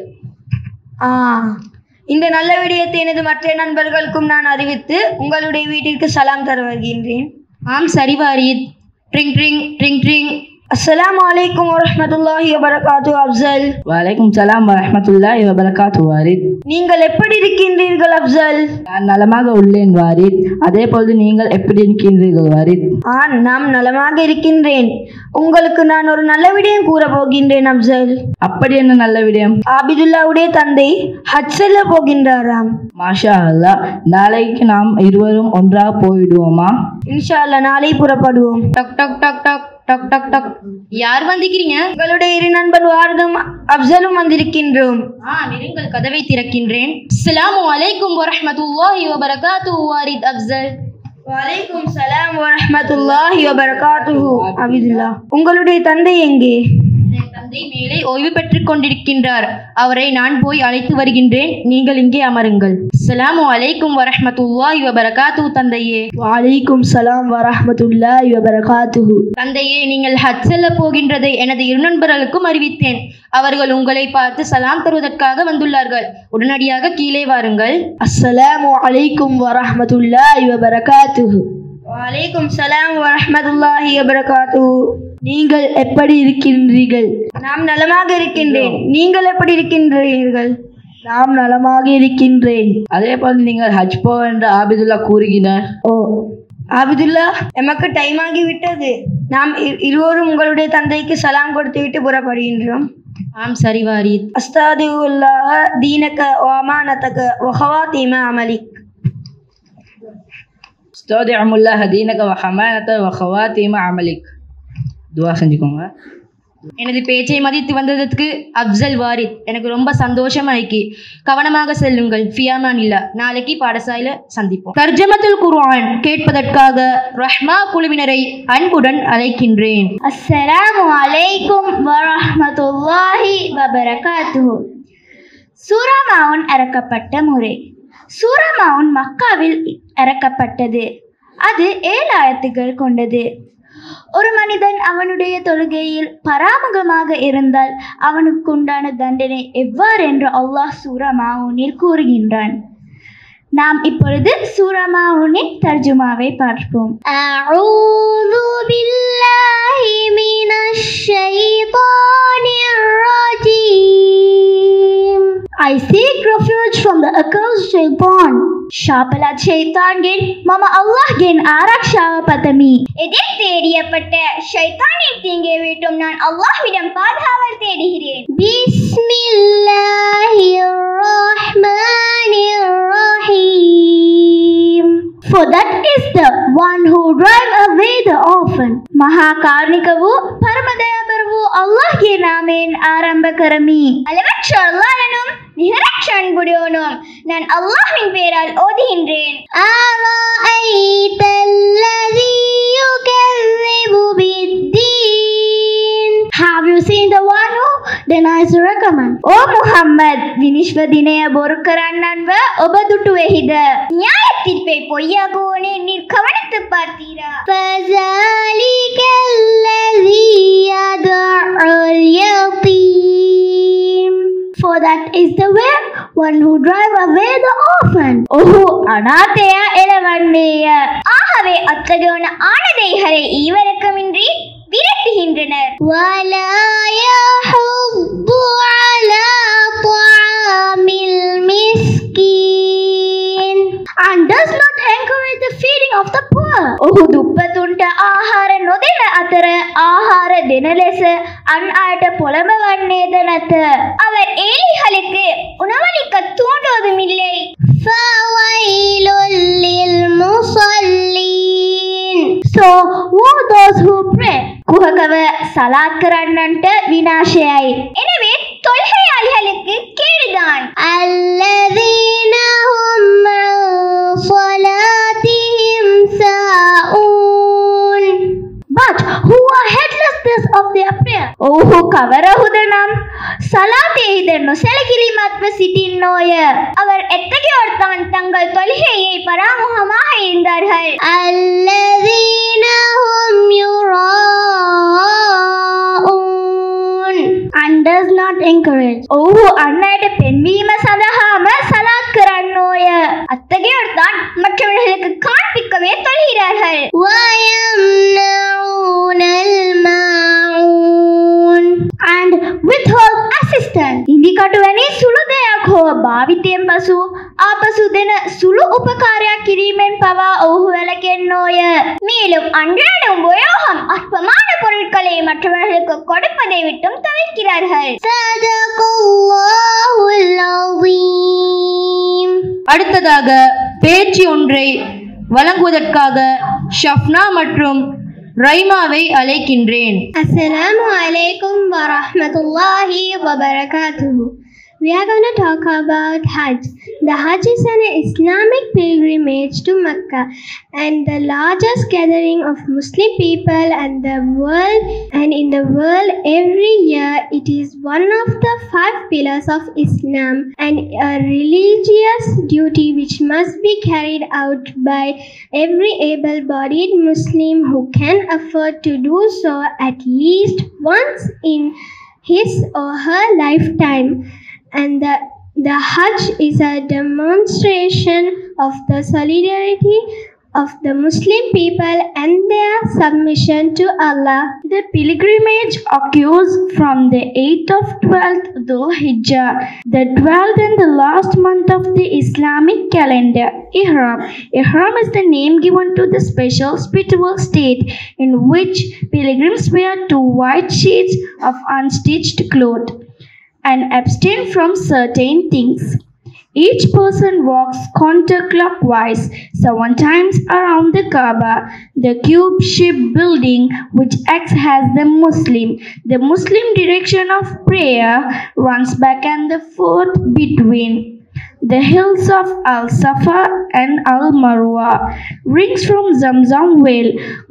இந்த நல்ல விடயத்தை எனது மற்ற நண்பர்களுக்கும் நான் அறிவித்து உங்களுடைய வீட்டிற்கு சலாம் தர வருகின்றேன். ஆம் சரி Warith. Drink drink drink drink. அஸ்ஸலாமு அலைக்கும் வரஹ்மத்துல்லாஹி வபரகாத்துஹு அஃஸல். வலைக்கும் சலாம் வரஹ்மத்துல்லாஹி வபரகாத்துஹு வாரித். நீங்கள் எப்படி இருக்கின்றீர்கள் அஃஸல்? நான் நலமாக உள்ளேன் வாரித். அதே போது நீங்கள் எப்படி இருக்கின்றீர்கள் வாரித்? நாம் நலமாக இருக்கின்றேன். உங்களுக்கு நான் ஒரு நல்ல விடயம் கூற போகின்றேன் அஃஸல். அப்படி என்ன நல்ல விடயம்? ஆபிதுல்லாவுடைய தந்தை ஹஜ் செல்ல போகின்றாராம். மாஷா அல்லாஹ். நாளைக்கு நாம் இருவரும் ஒன்றாக போய்விடுவோமா? இன்ஷா அல்லாஹ் நாளை புறப்படுவோம். டக் டக் டக் டக் டக் டக் டக். யார் வந்திருக்கிறீங்க? உங்களுடைய இரு நண்பன் வார்தும் அஃஸலும் வந்திருக்கின்றோம். நெருங்கள், கதவை திறக்கின்றேன். அஸ்ஸலாமு அலைக்கும் வரஹ்மத்துல்லாஹி வபரகாத்துஹு வாரித் அஃஸல். வலைக்கும் சலாம் வரஹ்மத்துல்லாஹி வபரகாத்துஹு ஆபிதுல்லா. உங்களுடைய தந்தை எங்கே? தந்தை மேலே ஓய்வு பெற்றுக் கொண்டிருக்கின்றார். அவரை நான் போய் அழைத்து வருகின்றேன். நீங்கள் இங்கே அமருங்கள். அஸ்ஸலாமு அலைக்கும் வரஹ்மத்துல்லாஹி வபரகாத்துஹு. தந்தையே. வலைக்கும் சலாம் வரஹ்மத்துல்லாஹி வபரகாத்துஹு. தந்தையே, நீங்கள் ஹஜ் செல்ல போகின்றதை எனது இரு நண்பர்களுக்கும் அறிவித்தேன். அவர்கள் உங்களை பார்த்து சலாம் தருவதற்காக வந்துள்ளார்கள். உடனடியாக கீழே வாருங்கள். அஸ்ஸலாமு அலைக்கும் வரஹ்மத்துல்லாஹி வபரகாத்துஹு. வலைக்கும் சலாம் வரஹ்மத்துல்லாஹி வபரகாத்துஹு. நீங்கள் எப்படி இருக்கின்றீர்கள்? நாம் நலமாக இருக்கின்றேன். நீங்கள் எப்படி இருக்கின்றீர்கள்? நாம் நலமாக இருக்கின்றேன். அதே போல் நீங்கள் ஹஜ் போ என்று ஆபிதுல்லா கூறுகிறார். ஓ ஆபிதுல்லா, எமக்கு டைம் ஆகிவிட்டது. நாம் இருவரும் உங்களுடைய தந்தைக்கு சலாம் கொடுத்துவிட்டு புறப்படுகின்றோம். ஆம், சரி வாரித். அஸ்தாதிஉல்லாஹ தீனக வ அமானதக வ ஹவாதீம அமலிக். அஸ்தௌதிஉல்லாஹ தீனக வ ஹமானத வ ஹவாதீம அமலிக். துஆ செஞ்சுக்கோங்க. எனது பேச்சை மதித்து வந்ததற்கு அப்சல் வாரித். எனக்கு ரொம்ப சந்தோஷமாயிக்கு. கவனமாக செல்லுங்கள். ஃபியாமான் இல்லா. நாளைக்கு பாடசாலையில சந்திப்போம். தர்ஜமத்துல் குர்ஆன் கேட்பதற்காக ரஹ்மா குழுவினரை அன்புடன் அழைக்கின்றேன். அஸ்ஸலாமு அலைக்கும் வரஹ்மத்துல்லாஹி வபரகாத்துஹு. சூரா மவுன் இறக்கப்பட்ட முறை. சூரா மவுன் மக்காவில் இறக்கப்பட்டது. அது 7 ஆயத்துகள் கொண்டது. ஒரு மனிதன் அவனுடைய தொழுகையில் பராமுகமாக இருந்தால் அவனுக்கு உண்டான தண்டனை எவ்வாறு என்று அல்லாஹ் சூரா மவுனில் கூறுகின்றான். நாம் இப்பொழுது சூரா மவுனின் தர்ஜுமாவை பார்ப்போம். அஊது பில்லாஹி மினஷ் ஷைத்தானிர் ரஜீம். I seek refuge from the accursed shaitan. ஷாபலா ஷைத்தான்கின் மம அல்லாஹ்கின் ஆரக்ஷாவ பதமி. எதிர் தெரியப்பட்ட ஷைத்தானின் தீங்கை விட்டும் நான் அல்லாஹ்விடம் பாதுகாவல் தேடுகிறேன். பிஸ்மில்லாஹிர் ரஹ்மானிர் Rahim. For that is the one who drive away the orphan. ಮಹಾ ಕಾರುಣಿಕವು ಪರಮದಯಾಪರವು ಅಲ್ಲಾಹ್ಗೆ ನಾಮೇನ್ ಆರಂಭಕರಮಿ. அளவற்ற அல்லாஹ்வினும் நிகரற்ற அன்புடையோனும் நான் அல்லாஹ்வின் பெயரால் ஓதுகின்றேன். அரஐதல்லதி யுகذிபு பித்தீன். Have you seen the one who denies the recommend? ಓ ಮುಹಮ್ಮದ್, ವಿನಿಶ್ವ ದಿನೆಯ ಬೋರುಕರನ್ನನ್ವ ಒಬ್ಬ ದುಟ್ಟುವೆಹಿದ நியாய தீர்ப்பை பொய்யாகுவோனே நீர் கவனித்து பார்த்தீரா? ஃபஸாலிகல்லதி Yadul யதீம். For that is the way one who drive away the orphan. ಓಹು ಅನಾಥೆಯ ಎಳವಣ್ಣೆಯ. ஆகவே அத்தகையோன ஆனதைகளை ஈவரக்கமின்றி விரட்டுகின்றனர். வலா யஹுத்து அலா த்வாமில் மிஸ்கீன். And does not encourage the feeding of the poor. ඔහු දුප්පතුන්ට ආහාර නොදෙන අතර ආහාර දෙන ලෙස අන් අයට පොළඹවන්නේද නැත. அவர் ஏழைகளுக்கு உணவளிக்க தூண்டுவதும் இல்லை. ஃபவைலுல் லில் முஸல்லீன். So woe those who pray. කුහකව සලාත් කරන්නන්ට විනාශයයි. எனவே தொல்கையாளிகளுக்கு கேடுதான். அல்லதீன ஹும் an ஸலாத்திஹிம் சாஊன். But who are heedlessness of their prayer. ඔහු කවරහුද නම් සලාතෙහිද නොසැලකිලිමත්ව සිටින්නෝය. அவர் எத்தகையோர் தான் தங்கள் தொழுகையை பராமுகமாக இருந்தார்கள். அல்லதீன ஹும் யுராஊன். And does not encourage. ඔහු අන් අයට පෙන්වීම සඳහාම සලාත් කරන්නෝය. அத்தகையோர் தான் மற்றவர்களுக்கு காண்பிக்கவே தொழுகிறார்கள். வயம்னஊனல் மாஊன். And withhold assistance. ඉදිකටු වැනි සුළු දෙයක් හෝ භාවිතයෙන් පසු ආපසු දෙන සුළු උපකාරයක් කිරීමෙන් පවා ඔහු වැළකෙන්නෝය. மேலும் அன்றாட உபயோகம் அற்பமான பொருட்களை மற்றவர்களுக்கு கொடுப்பதை விட்டும் தவிர்க்கிறார்கள். ஸதகல்லாஹுல் அஸீம். அடுத்ததாக பேச்சு ஒன்றை வழங்குவதற்காக ஷஃப்னா மற்றும் ரைமாவை அழைக்கின்றேன். Assalamu alaikum wa rahmatullahi wa barakatuhu. We are going to talk about Hajj. The Hajj is an Islamic pilgrimage to Mecca and the largest gathering of Muslim people and in the world every year. It is one of the 5 pillars of Islam and a religious duty which must be carried out by every able-bodied Muslim who can afford to do so at least once in his or her lifetime. And the Hajj is a demonstration of the solidarity of the Muslim people and their submission to Allah. The pilgrimage occurs from the 8th of 12th Dhul Hijjah, the 12th and the last month of the Islamic calendar. Ihram. Ihram is the name given to the special spiritual state in which pilgrims wear 2 white sheets of unstitched cloth and abstain from certain things. Each person walks counterclockwise 7 times around the Kaaba, the cube-shaped building which acts as the Muslim direction of prayer runs back and forth between the hills of Al-Safa and Al-Marwa, rings from Zamzam well,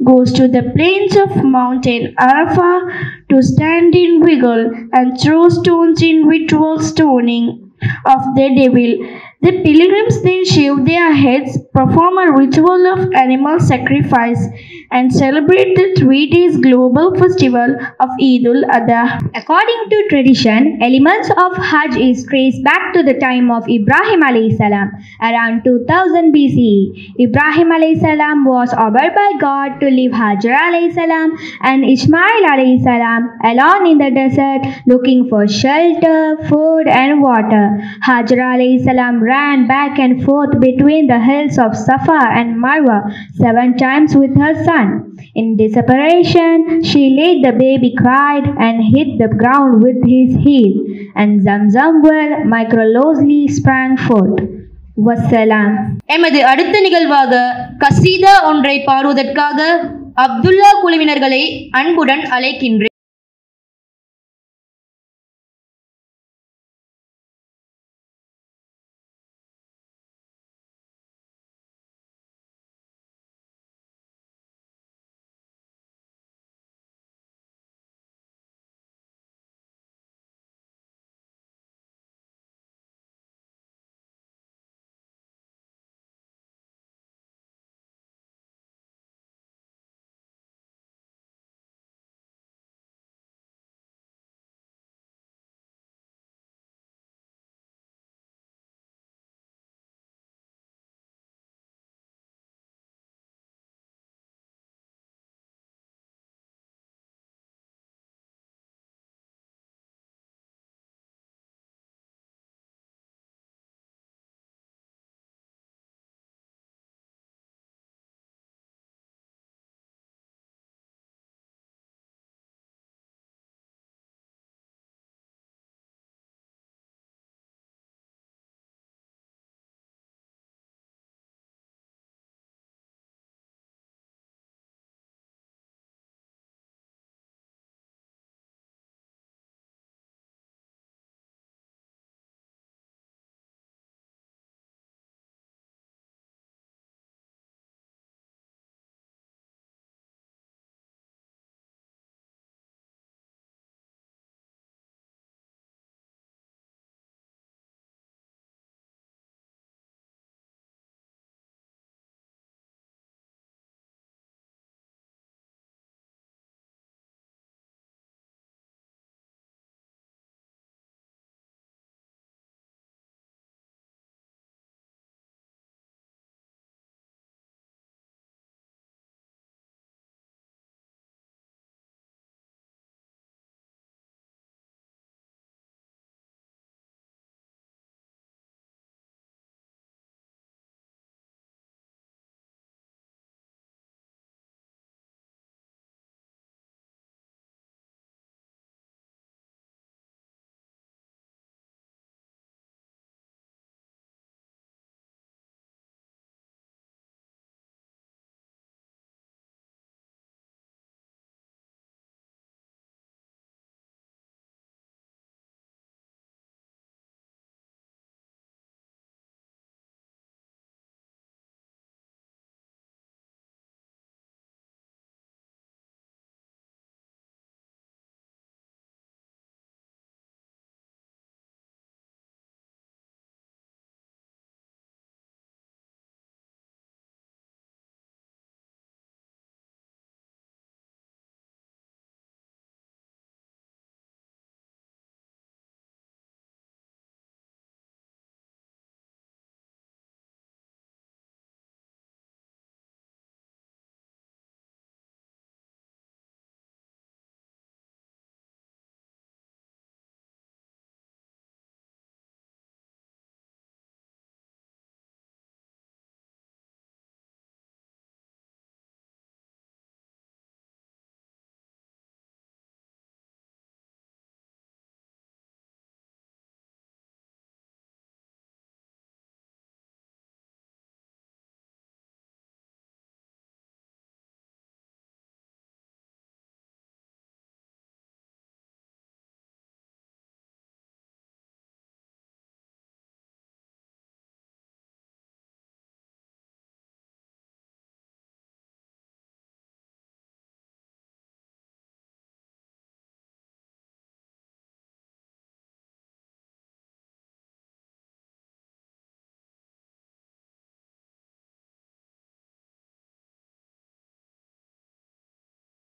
goes to the plains of Mountain Arafah to stand in vigil and throw stones in ritual stoning of the devil. The pilgrims then shave their heads, perform a ritual of animal sacrifice, and celebrate the 3 days global festival of Eid al-Adha. According to tradition, elements of Hajj is traced back to the time of Ibrahim alayhi salam, around 2000 BCE. Ibrahim alayhi salam was ordered by God to leave Hajar alayhi salam and Ismail alayhi salam alone in the desert looking for shelter, food and water. Hajar alayhi salam ran back and forth between the hills of Safa and Marwa 7 times with her son. In desperation, she laid the baby cried and hit the ground with his heel, and Zamzam well miraculously sprang forth. Wassalam. எமது அடுத்த நிகழ்வாக கசீதா ஒன்றை பாடுவதற்காக அப்துல்லா குழுவினர்களை அன்புடன் அழைக்கின்றேன்.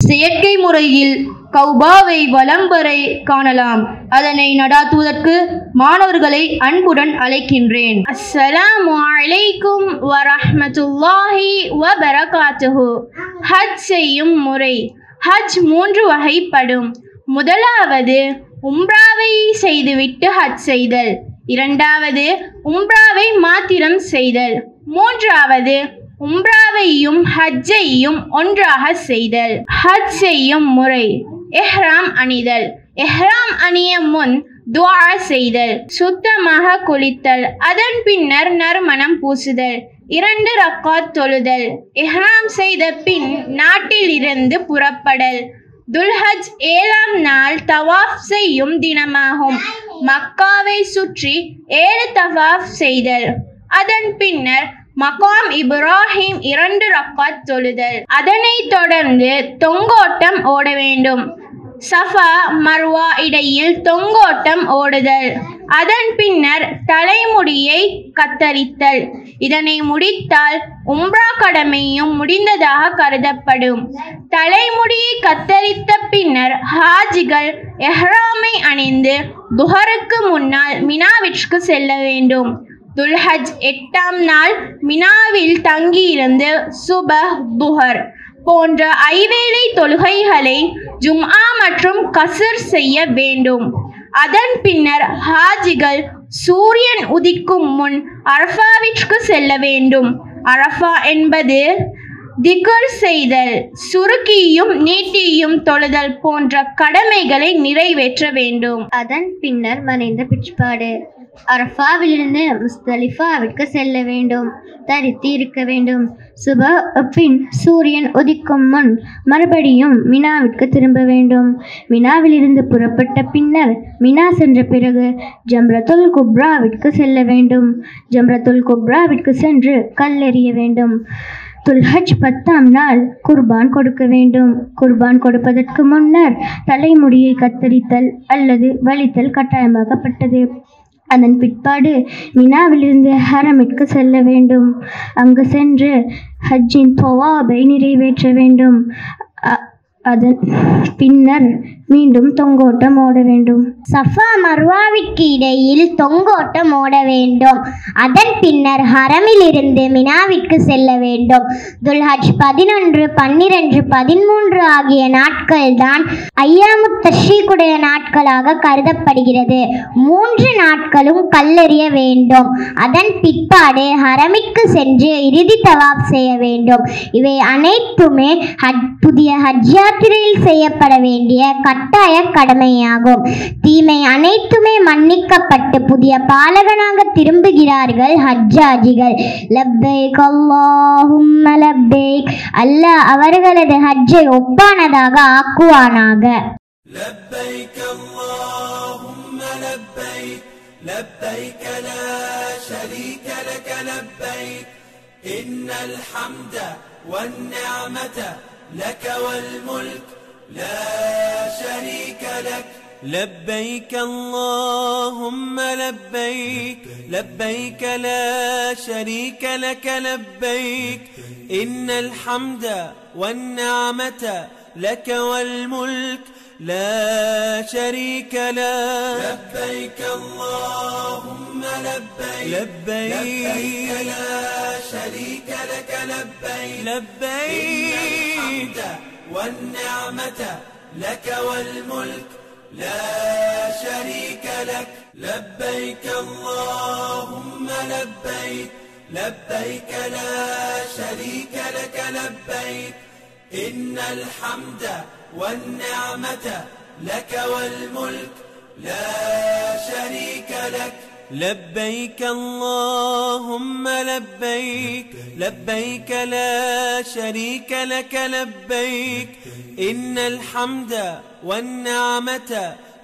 செயற்கை முறையில் கௌபாவை வலம் வரை காணலாம். அதனை நடாத்துவதற்கு மாணவர்களை அன்புடன் அழைக்கின்றேன். அஸ்ஸலாமு அலைக்கும் வரஹ்மத்துல்லாஹி வபரகாத்துஹு. ஹஜ் செய்யும் முறை. ஹஜ் 3 வகைப்படும். முதலாவது உம்ராவை செய்துவிட்டு ஹஜ் செய்தல். இரண்டாவது உம்ராவை மாத்திரம் செய்தல். மூன்றாவது உம்ராவையும் ஹஜ்ஜையும் ஒன்றாக செய்தல். ஹஜ் செய்யும் முறை. இஹ்ராம் அணிதல். இஹ்ராம் அணிய முன் துஆ செய்தல். சுத்தமாக குளித்தல். அதன் பின்னர் நறுமணம் பூசுதல். 2 ரக்காத் தொழுதல். இஹ்ராம் செய்த பின் நாட்டில் இருந்து புறப்படல். துல்ஹஜ் 7ஆம் நாள் தவாஃப் செய்யும் தினமாகும். மக்காவை சுற்றி 7 தவாஃப் செய்தல். அதன் பின்னர் மகாம் இப்ராஹிம் 2 ரக்காத் தொழுதல். அதனைத் தொடர்ந்து தொங்கோட்டம் ஓட வேண்டும். சஃபா மர்வா இடையில் தொங்கோட்டம் ஓடுதல். அதன் பின்னர் தலைமுடியை கத்தரித்தல். இதனை முடித்தால் உம்ரா கடமையும் முடிந்ததாக கருதப்படும். தலைமுடியை கத்தரித்த பின்னர் ஹாஜிகள் எஹ்ராமை அணிந்து துஹருக்கு முன்னால் மினாவிற்கு செல்ல வேண்டும். துல்ஹஜ் 8ஆம் நாள் மினாவில் தங்கியிருந்து சுபஹ், துஹர் போன்ற 5 வேளை தொழுகைகளை ஜும்ஆ மற்றும் கஸ்ர் செய்ய வேண்டும். அதன் பின்னர் ஹாஜிகள் சூரியன் உதிக்கும் முன் அரஃபாவிற்கு செல்ல வேண்டும். அரஃபா என்பது திக்ர் செய்தல், சுருக்கியும் நீட்டியும் தொழுதல் போன்ற கடமைகளை நிறைவேற்ற வேண்டும். அதன் பின்னர் மறைந்த பிற்பாடு அரஃபாவிலிருந்து முஸ்தலிஃபாவிற்கு செல்ல வேண்டும். தரித்து இருக்க வேண்டும். பின் சூரியன் உதிக்கும் முன் மறுபடியும் மினாவிற்கு திரும்ப வேண்டும். மினாவிலிருந்து புறப்பட்ட பின்னர் மினா சென்ற பிறகு ஜம்ரத்துல் குப்ராவிற்கு செல்ல வேண்டும். ஜம்ரத்துல் குப்ராவிற்கு சென்று கல்லெறிய வேண்டும். துல்ஹஜ் 10ஆம் நாள் குர்பான் கொடுக்க வேண்டும். குர்பான் கொடுப்பதற்கு முன்னர் தலைமுடியை கத்தரித்தல் அல்லது வலித்தல் கட்டாயமாக்கப்பட்டது. அதன் பிற்பாடு மினாவிலிருந்து ஹரமிற்கு செல்ல வேண்டும். அங்கு சென்று ஹஜ்ஜின் தவாபை நிறைவேற்ற வேண்டும். அதன் பின்னர் மீண்டும் தொங்கோட்டம் ஓட வேண்டும். சஃபா மர்வாவிற்கு இடையில் தொங்கோட்டம் ஓட வேண்டும். அதன் பின்னர் ஹரமிலிருந்து மினாவிற்கு செல்ல வேண்டும். துல்ஹஜ் 11, 12, 13 ஆகிய நாட்கள் தான் ஐயாமுத் தஷ்ரீக்குடைய நாட்களாக கருதப்படுகிறது. 3 நாட்களும் கல்லெறிய வேண்டும். அதன் பிற்பாடு ஹரமிற்கு சென்று இறுதி தவாப் செய்ய வேண்டும். இவை அனைத்துமே புதிய ஹஜ் யாத்திரையில் செய்யப்பட வேண்டிய கட்டாய கடமையாகும். தீமை அனைத்துமே மன்னிக்கப்பட்டு புதிய பாலகனாக திரும்புகிறார்கள் ஹஜ்ஜாஜிகள். லப்பைக் அல்லாஹும்ம லப்பைக். அல்லாஹ் அவர்களது ஹஜ்ஜை ஒப்பானதாக ஆக்குவானாக. لبيك اللهم لبيك لبيك لا شريك لك لبيك إن الحمد والنعمة لك والملك لا شريك لك لبيك اللهم لبيك لبيك لا شريك لك لبيك إن الحمد والنعمة لك والملك لا شريك لك لبيك اللهم لبيك لبيك لا شريك لك لبيك لبيك والنعمة لك والملك لا شريك لك لبيك اللهم لبيك لبيك لا شريك لك لبيك إن الحمد والنعمة لك والملك لا شريك لك لبيك اللهم لبيك لبيك لا شريك لك لبيك إن الحمد والنعمة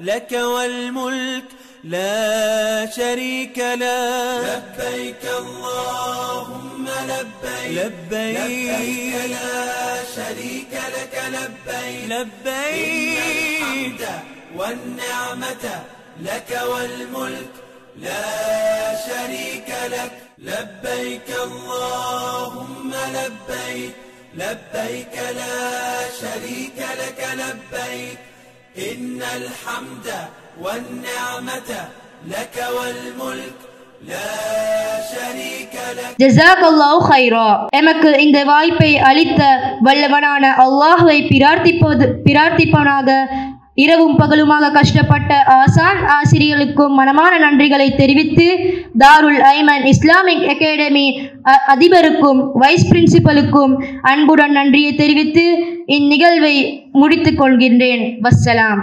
لك والملك لا شريك لك لبيك اللهم لبيك لبيك لا شريك لك لبيك لبيك والنعمة لك والملك لا شريك لك لبيك اللهم لبيك لبيك لا شريك لك لبيك إن الحمد والنعمة لك والملك لا شريك لك. ஜஸாக்கல்லாஹு ஹைரா. எமக்கு இந்த வாய்ப்பை அளித்த வல்லவனான அல்லாஹ்வை பிரார்த்திப்பவனாக இரவும் பகலுமாக கஷ்டப்பட்ட ஆசான் ஆசிரியர்களுக்கும் மனமான நன்றிகளை தெரிவித்து, தாருல் ஐமன் இஸ்லாமிக் அகாடமி அதிபருக்கும் வைஸ் பிரின்சிபலுக்கும் அன்புடன் நன்றியை தெரிவித்து இந்நிகழ்வை முடித்துக் கொள்கின்றேன். வஸ்ஸலாம்.